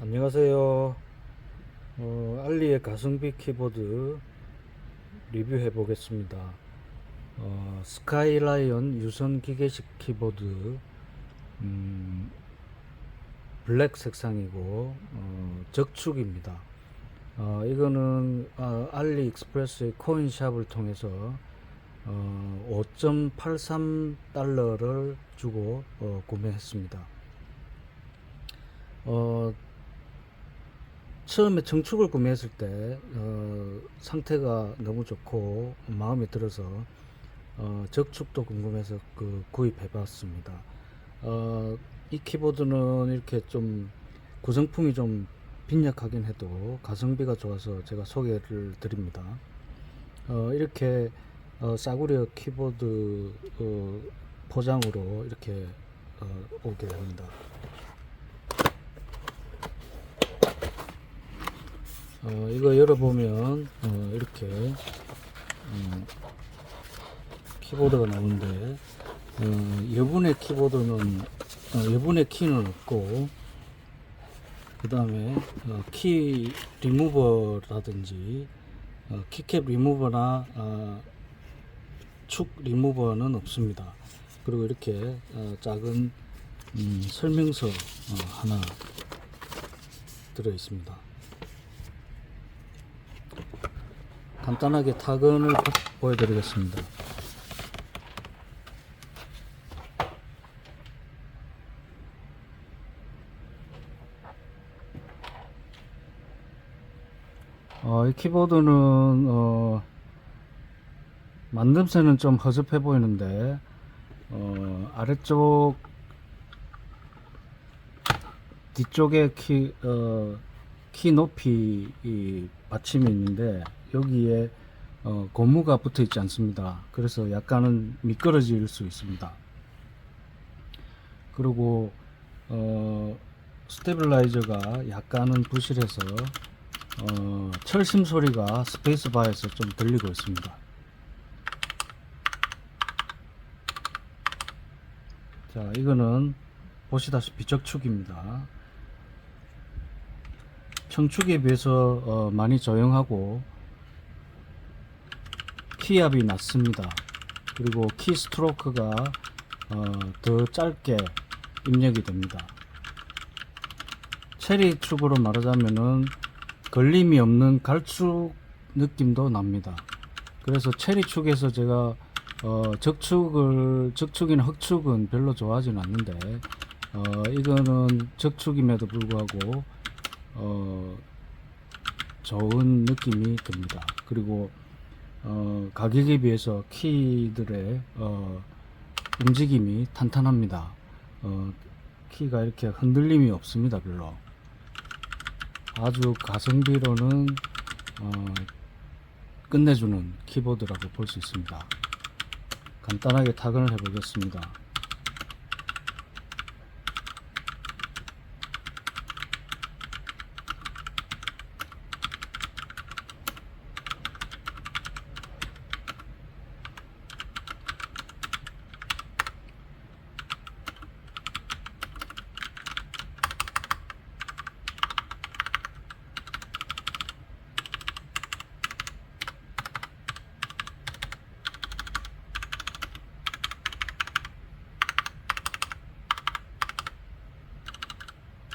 안녕하세요. 알리의 가성비 키보드 리뷰해 보겠습니다. 스카이라이언 유선 기계식 키보드, 블랙 색상이고 적축입니다. 이거는 알리익스프레스의 코인샵을 통해서 5.83달러를 주고 구매했습니다. 처음에 청축을 구매했을 때 상태가 너무 좋고 마음에 들어서 적축도 궁금해서 구입해 봤습니다. 이 키보드는 이렇게 좀 구성품이 좀 빈약하긴 해도 가성비가 좋아서 제가 소개를 드립니다. 이렇게 싸구려 키보드 포장으로 이렇게 오게 됩니다. 이거 열어보면 이렇게 키보드가 나오는데, 여분의 키보드는 여분의 키는 없고, 그 다음에 키 리무버라든지 키캡 리무버나 축 리무버는 없습니다. 그리고 이렇게 작은 설명서 하나 들어 있습니다. 간단하게 타건을 보여드리겠습니다. 이 키보드는 만듦새는 좀 허접해 보이는데 아래쪽 뒤쪽에 키 높이 받침이 있는데 여기에 고무가 붙어 있지 않습니다. 그래서 약간은 미끄러질 수 있습니다. 그리고 스테빌라이저가 약간은 부실해서 철심 소리가 스페이스바에서 좀 들리고 있습니다. 자, 이거는 보시다시피 적축입니다. 청축에 비해서 많이 조용하고 키압이 낮습니다. 그리고 키 스트로크가 더 짧게 입력이 됩니다. 체리 축으로 말하자면은 걸림이 없는 갈축 느낌도 납니다. 그래서 체리 축에서 제가 적축이나 흑축은 별로 좋아하지는 않는데 이거는 적축임에도 불구하고 좋은 느낌이 듭니다. 그리고 가격에 비해서 키들의 움직임이 탄탄합니다. 키가 이렇게 흔들림이 없습니다. 별로. 아주 가성비로는 끝내주는 키보드라고 볼 수 있습니다. 간단하게 타건을 해보겠습니다.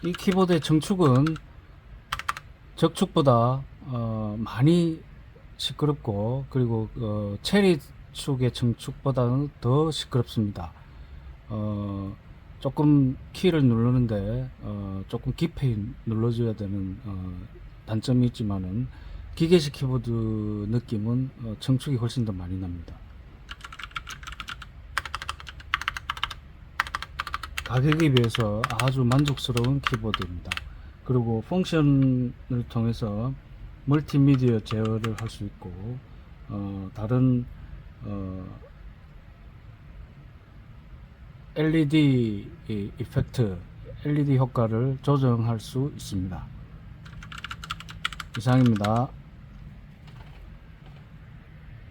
이 키보드의 청축은 적축보다 많이 시끄럽고, 그리고 체리 축의 청축보다는 더 시끄럽습니다. 조금 키를 누르는데 조금 깊이 눌러줘야 되는 단점이 있지만은 기계식 키보드 느낌은 청축이 훨씬 더 많이 납니다. 가격에 비해서 아주 만족스러운 키보드입니다. 그리고 펑션을 통해서 멀티미디어 제어를 할 수 있고 다른 LED 이펙트, LED 효과를 조정할 수 있습니다. 이상입니다.